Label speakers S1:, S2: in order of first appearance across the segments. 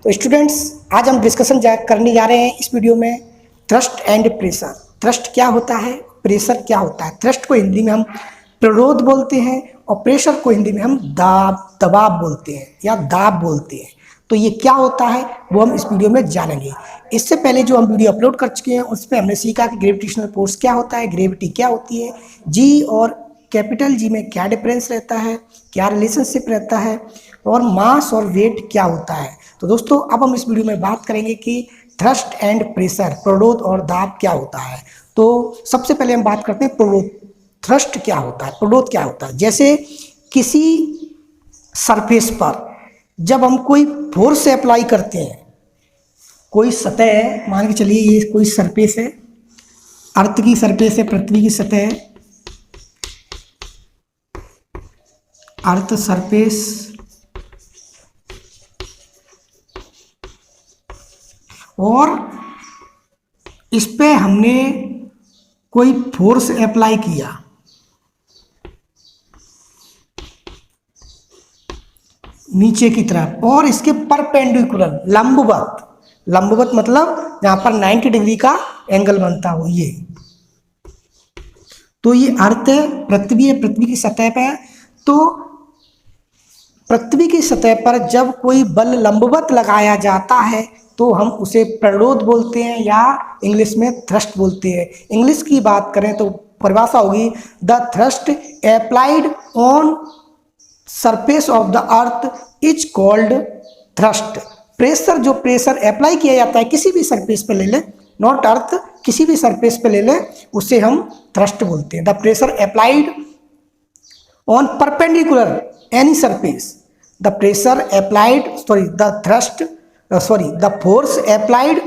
S1: तो स्टूडेंट्स, आज हम डिस्कशन करने जा रहे हैं इस वीडियो में थ्रस्ट एंड प्रेशर। थ्रस्ट क्या होता है, प्रेशर क्या होता है। थ्रस्ट को हिंदी में हम प्रतिरोध बोलते हैं और प्रेशर को हिंदी में हम दबाव बोलते हैं या दाब बोलते हैं। तो ये क्या होता है वो हम इस वीडियो में जानेंगे। इससे पहले जो हम वीडियो अपलोड कर चुके हैं उस पर हमने सीखा कि ग्रेविटेशनल फोर्स क्या होता है, ग्रेविटी क्या होती है, जी और कैपिटल जी में क्या डिफरेंस रहता है, क्या रिलेशनशिप रहता है, और मास और वेट क्या होता है। तो दोस्तों, अब हम इस वीडियो में बात करेंगे कि थ्रस्ट एंड प्रेशर, प्रतिरोध और दाब क्या होता है। तो सबसे पहले हम बात करते हैं प्रतिरोध। थ्रस्ट क्या होता है, प्रतिरोध क्या होता है। जैसे किसी सरफेस पर जब हम कोई फोर्स अप्लाई करते हैं, कोई सतह है, मान के चलिए ये कोई सरफेस है, अर्थ की सरफेस है, पृथ्वी की सतह है, अर्थ सरफेस, और इस पे हमने कोई फोर्स अप्लाई किया, नीचे की तरफ, और इसके परपेंडिकुलर लंबवत, लंबवत मतलब जहां पर 90 डिग्री का एंगल बनता हो, ये तो ये अर्थ है, पृथ्वी है, पृथ्वी की सतह पे है। तो पृथ्वी की सतह पर जब कोई बल लंबवत लगाया जाता है तो हम उसे प्रतिरोध बोलते हैं या इंग्लिश में थ्रस्ट बोलते हैं। इंग्लिश की बात करें तो परिभाषा होगी the thrust applied on surface of the earth is called thrust. Pressure, जो प्रेशर अप्लाई किया जाता है किसी भी सरफेस पे ले लें, नॉट अर्थ, किसी भी सरफेस पे ले लें, उसे हम थ्रस्ट बोलते हैं। The pressure applied on perpendicular any surface, the pressure applied the force applied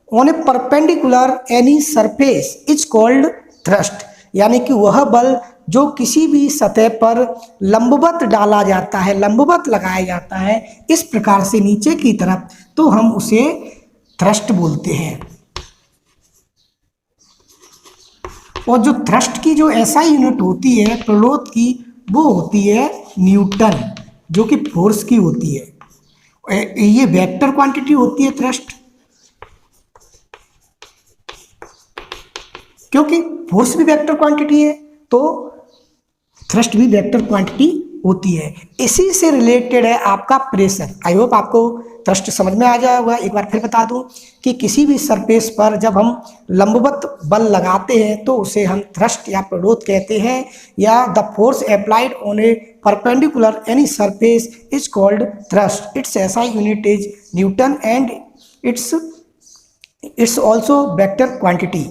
S1: on a perpendicular any surface is called thrust। यानी कि वह बल जो किसी भी सतह पर लंबवत डाला जाता है, लंबवत लगाया जाता है इस प्रकार से नीचे की तरफ, तो हम उसे थ्रस्ट बोलते हैं। और जो थ्रस्ट की जो एसआई यूनिट होती है प्रतिरोध की, वो होती है न्यूटन, जो कि फोर्स की होती है। ये वेक्टर क्वांटिटी होती है थ्रस्ट, क्योंकि फोर्स भी वेक्टर क्वांटिटी है तो थ्रस्ट भी वेक्टर क्वांटिटी होती है। इसी से रिलेटेड है आपका प्रेशर। आई होप आपको थ्रस्ट समझ में आ जाया होगा। एक बार फिर बता दूं कि किसी भी सरफेस पर जब हम लंबवत बल लगाते हैं तो उसे हम थ्रस्ट या प्रतिरोध कहते हैं, या the force applied on A perpendicular any surface is called thrust. It's SI unit is Newton and it's also vector quantity.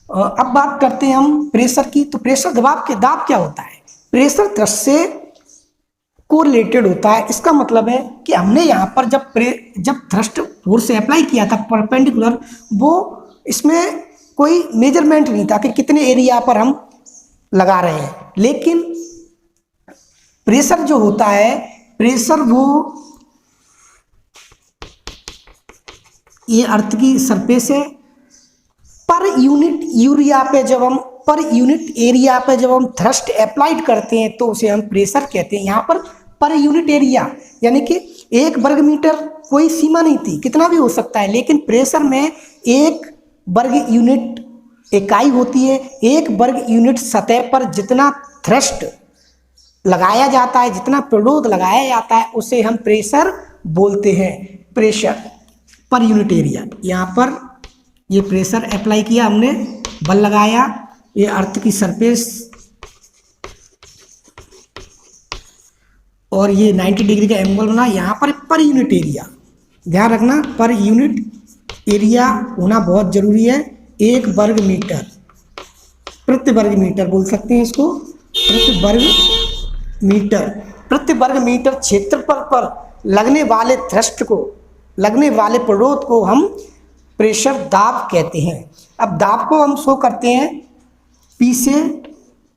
S1: अब बात करते हैं हम प्रेशर की। तो प्रेशर दाब क्या होता है। प्रेशर थ्रस्ट से कोरिलेटेड होता है। इसका मतलब है कि हमने यहाँ पर जब थ्रस्ट फोर्स से अप्लाई किया था परपेंडिकुलर, वो इसमें कोई मेजरमेंट नहीं था कि कितने एरिया पर हम लगा रहे हैं। लेकिन प्रेशर जो होता है, प्रेशर वो ये अर्थ की सरफेस है, पर यूनिट एरिया पे जब हम थ्रस्ट अप्लाइड करते हैं तो उसे हम प्रेशर कहते हैं। यहाँ पर यूनिट एरिया यानी कि 1 वर्ग मीटर कोई सीमा नहीं थी, कितना भी हो सकता है, लेकिन प्रेशर में 1 वर्ग यूनिट इकाई होती है। 1 वर्ग यूनिट सतह पर जितना थ्रस्ट लगाया जाता है, जितना प्रतिरोध लगाया जाता है, उसे हम प्रेशर बोलते हैं। प्रेशर पर यूनिट एरिया, यहाँ पर ये प्रेशर अप्लाई किया हमने, बल लगाया, ये अर्थ की सरफेस और ये 90 डिग्री का एंगल बना। यहाँ पर यूनिट एरिया, ध्यान रखना, पर यूनिट एरिया होना बहुत जरूरी है। 1 वर्ग मीटर, प्रति वर्ग मीटर बोल सकते हैं इसको, प्रति वर्ग मीटर क्षेत्रफल पर लगने वाले थ्रस्ट को, लगने वाले प्रतिरोध को हम प्रेशर दाब कहते हैं। अब दाब को हम शो करते हैं P से।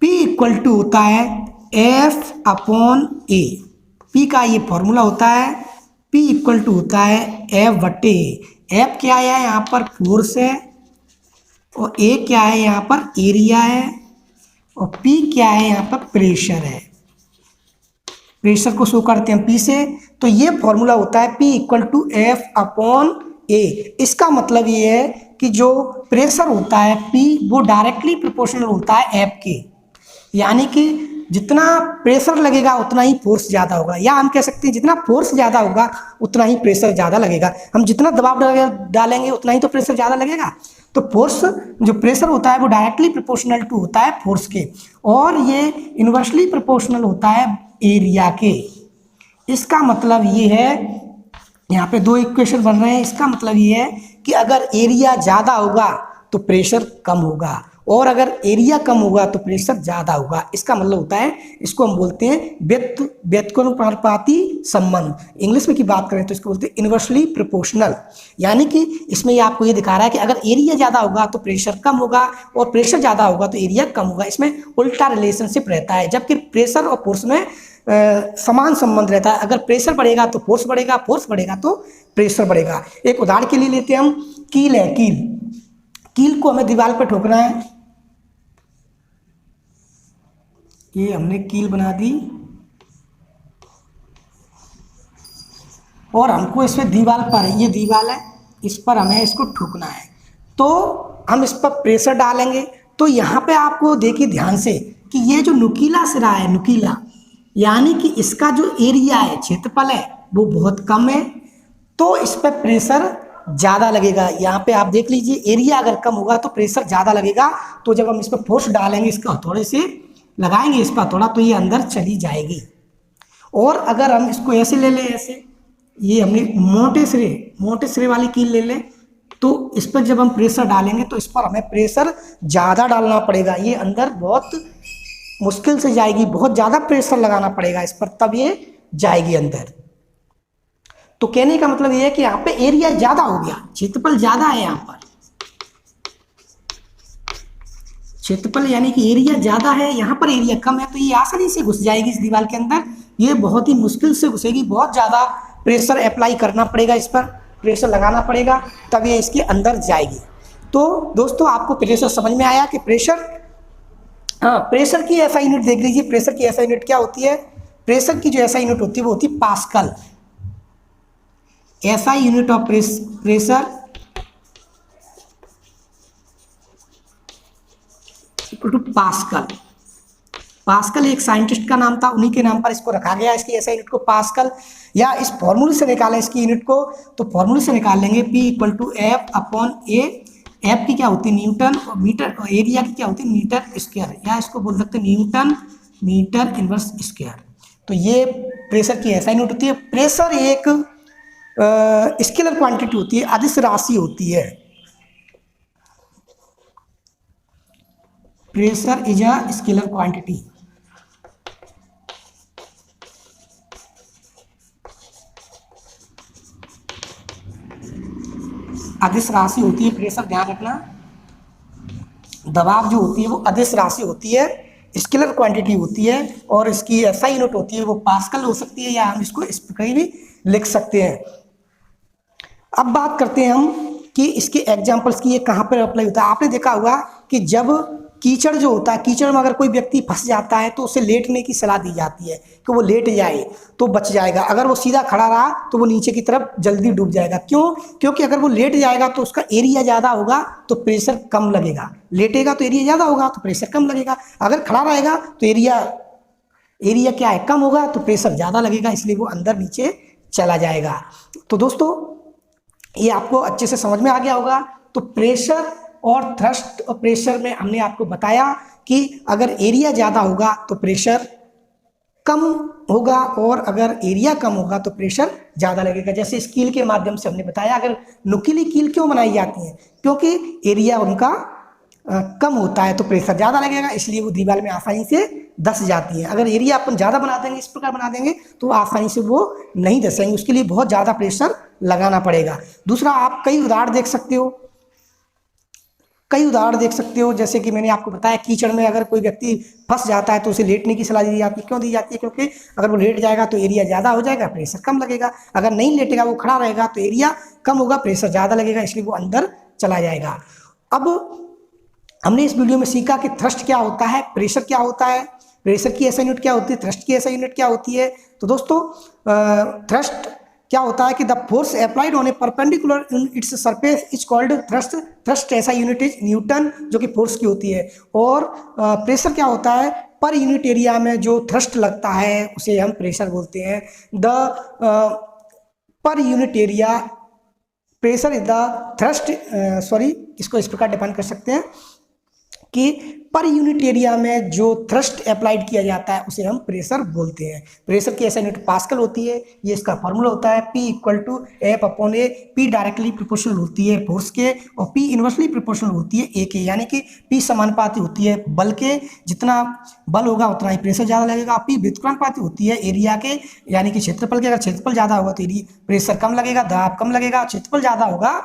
S1: P इक्वल टू होता है F/A। P का ये फॉर्मूला होता है, P इक्वल टू होता है F/A। F क्या है, यहाँ पर फोर्स है, और A क्या है, यहाँ पर एरिया है, और P क्या है, यहाँ पर प्रेशर है। प्रेशर को शो करते हैं P से, तो ये फॉर्मूला होता है P equal to F upon A. इसका मतलब ये है कि जो प्रेशर होता है P वो डायरेक्टली प्रोपोर्शनल होता है एफ के, यानी कि जितना प्रेशर लगेगा उतना ही फोर्स ज़्यादा होगा, या हम कह सकते हैं जितना फोर्स ज़्यादा होगा उतना ही प्रेशर ज़्यादा लगेगा। हम जितना दबाव डालेंगे उतना ही तो प्रेशर ज़्यादा लगेगा। तो फोर्स जो प्रेशर होता है वो डायरेक्टली प्रोपोर्शनल टू होता है फोर्स के, और ये इन्वर्सली प्रोपोर्शनल होता है एरिया के। इसका मतलब ये है, यहाँ पे दो इक्वेशन बन रहे हैं, इसका मतलब ये है कि अगर एरिया ज़्यादा होगा तो प्रेशर कम होगा, और अगर एरिया कम होगा तो प्रेशर ज़्यादा होगा। इसका मतलब होता है, इसको हम बोलते हैं व्युत्क्रमानुपाती संबंध। इंग्लिश में की बात करें तो इसको बोलते हैं इन्वर्सली प्रोपोर्शनल। यानी कि इसमें ये आपको ये दिखा रहा है कि अगर एरिया ज़्यादा होगा तो प्रेशर कम होगा, और प्रेशर ज़्यादा होगा तो एरिया कम होगा। इसमें उल्टा रिलेशनशिप रहता है, जबकि प्रेशर और फोर्स में समान संबंध रहता है। अगर प्रेशर बढ़ेगा तो फोर्स बढ़ेगा, फोर्स बढ़ेगा तो प्रेशर बढ़ेगा। एक उदाहरण के लिए लेते हैं हम, कील है, कील को हमें दीवार पर ठोकना है। ये हमने कील बना दी और हमको इसमें दीवार पर, ये दीवार है, इस पर हमें इसको ठोकना है। तो हम इस पर प्रेशर डालेंगे। तो यहाँ पे आपको देखिए ध्यान से कि ये जो नुकीला सिरा है, नुकीला, यानी कि इसका जो एरिया है, क्षेत्रफल है, वो बहुत कम है, तो इस पर प्रेशर ज़्यादा लगेगा। यहाँ पे आप देख लीजिए, एरिया अगर कम होगा तो प्रेशर ज़्यादा लगेगा। तो जब हम इस पर फोर्स डालेंगे, इसका हथौड़े से लगाएंगे इस पर हथौड़ा, तो ये अंदर चली जाएगी। और अगर हम इसको ऐसे ले लें, ऐसे, ये हमने मोटे सिरे वाली कील ले लें, तो इस पर जब हम प्रेशर डालेंगे तो इस पर हमें प्रेशर ज़्यादा डालना पड़ेगा। ये अंदर बहुत मुश्किल से जाएगी, बहुत ज़्यादा प्रेशर लगाना पड़ेगा इस पर, तब ये जाएगी अंदर। तो कहने का मतलब ये है कि यहाँ पे एरिया ज़्यादा हो गया, क्षेत्रफल ज़्यादा है। यहाँ पर क्षेत्रफल यानी कि एरिया ज़्यादा है, यहाँ पर एरिया कम है, तो ये आसानी से घुस जाएगी इस दीवार के अंदर। ये बहुत ही मुश्किल से घुसेगी, बहुत ज़्यादा प्रेशर अप्लाई करना पड़ेगा, इस पर प्रेशर लगाना पड़ेगा, तब ये इसके अंदर जाएगी। तो दोस्तों आपको प्रेशर समझ में आया कि प्रेशर, हाँ, प्रेशर की एसआई यूनिट देख लीजिए। प्रेशर की एसआई यूनिट क्या होती है? प्रेशर की जो एसआई यूनिट होती है वो होती है pascal. SI unit of pressure equal to pascal. Pascal एक साइंटिस्ट का नाम था, उन्हीं के नाम पर इसको रखा गया, इसकी एसआई यूनिट को पास्कल। या इस फॉर्मूले से निकालें इसकी यूनिट को, तो फॉर्मूले से निकाल लेंगे P equal to F upon A. F की क्या होती है? न्यूटन, और मीटर, और एरिया की क्या होती है? मीटर स्क्वायर, या इसको बोल सकते हैं न्यूटन मीटर इनवर्स स्क्वायर। तो ये प्रेशर की एसआई यूनिट होती है। प्रेशर एक स्केलर क्वांटिटी होती है, अदिश राशि होती है। Pressure is a scalar quantity. अदिश राशि होती है प्रेशर, ध्यान रखना। दबाव जो होती है वो अदिश राशि होती है, स्केलर क्वांटिटी होती है, और इसकी एसआई यूनिट होती है वो पास्कल हो सकती है, या हम इसको इस प्रकार भी लिख सकते हैं। अब बात करते हैं हम कि इसके एग्जाम्पल्स की, ये कहाँ पर अप्लाई होता है। आपने देखा होगा कि जब कीचड़ जो होता है, कीचड़ में अगर कोई व्यक्ति फंस जाता है तो उसे लेटने की सलाह दी जाती है कि वो लेट जाए तो बच जाएगा। अगर वो सीधा खड़ा रहा तो वो नीचे की तरफ जल्दी डूब जाएगा। क्यों? क्योंकि अगर वो लेट जाएगा तो उसका एरिया ज़्यादा होगा तो प्रेशर कम लगेगा। लेटेगा तो एरिया ज़्यादा होगा तो प्रेशर कम लगेगा। अगर खड़ा रहेगा तो एरिया क्या है? कम होगा, तो प्रेशर ज़्यादा लगेगा, इसलिए वो अंदर नीचे चला जाएगा। तो दोस्तों ये आपको अच्छे से समझ में आ गया होगा। तो प्रेशर और थ्रस्ट और प्रेशर में हमने आपको बताया कि अगर एरिया ज़्यादा होगा तो प्रेशर कम होगा, और अगर एरिया कम होगा तो प्रेशर ज़्यादा लगेगा। जैसे इस कील के माध्यम से हमने बताया, अगर नुकीली कील क्यों बनाई जाती है? क्योंकि एरिया उनका कम होता है तो प्रेशर ज़्यादा लगेगा, इसलिए वो दीवार में आसानी से धंस जाती है। अगर एरिया अपन ज़्यादा बना देंगे, इस प्रकार बना देंगे, तो आसानी से वो नहीं धंसेंगे, उसके लिए बहुत ज़्यादा प्रेशर लगाना पड़ेगा। दूसरा, आप कई उदाहरण देख सकते हो, जैसे कि मैंने आपको बताया कीचड़ में अगर कोई व्यक्ति फंस जाता है तो उसे लेटने की सलाह दी जाती है। क्यों दी जाती है? क्योंकि अगर वो लेट जाएगा तो एरिया ज़्यादा हो जाएगा, प्रेशर कम लगेगा। अगर नहीं लेटेगा, वो खड़ा रहेगा, तो एरिया कम होगा, प्रेशर ज़्यादा लगेगा, इसलिए वो अंदर चला जाएगा। अब हमने इस वीडियो में सीखा कि थ्रस्ट क्या होता है, प्रेशर क्या होता है, प्रेशर की एसआई यूनिट क्या होती है, थ्रस्ट की एसआई यूनिट क्या होती है। तो दोस्तों थ्रस्ट क्या होता है कि the force applied on A perpendicular in its surface is called thrust. Thrust SI unit is Newton, जो कि फोर्स की होती है। और प्रेशर क्या होता है, पर यूनिट एरिया में जो थ्रस्ट लगता है उसे हम प्रेशर बोलते हैं। The per unit area pressure is the thrust, इसको इस प्रकार डिफाइन कर सकते हैं कि पर यूनिट एरिया में जो थ्रस्ट अप्लाइड किया जाता है उसे हम प्रेशर बोलते हैं। प्रेशर की एसआई यूनिट पास्कल होती है। ये इसका फॉर्मूला होता है P equal to F upon A. P directly proportional होती है फोर्स के और P इनवर्सली प्रोपोर्शनल होती है ए के, यानी कि P समानुपाती होती है बल के। जितना बल होगा उतना ही प्रेशर ज़्यादा लगेगा। P व्युत्क्रमानुपाती होती है एरिया के, यानी कि क्षेत्रफल के। अगर क्षेत्रफल ज़्यादा होगा तो प्रेशर कम लगेगा, दाब कम लगेगा। क्षेत्रफल ज़्यादा होगा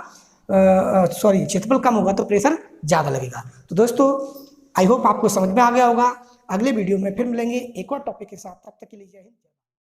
S1: क्षेत्रफल कम होगा तो प्रेशर ज़्यादा लगेगा। तो दोस्तों आई होप आपको समझ में आ गया होगा। अगले वीडियो में फिर मिलेंगे एक और टॉपिक के साथ। तब तक के लिए जय हिंद।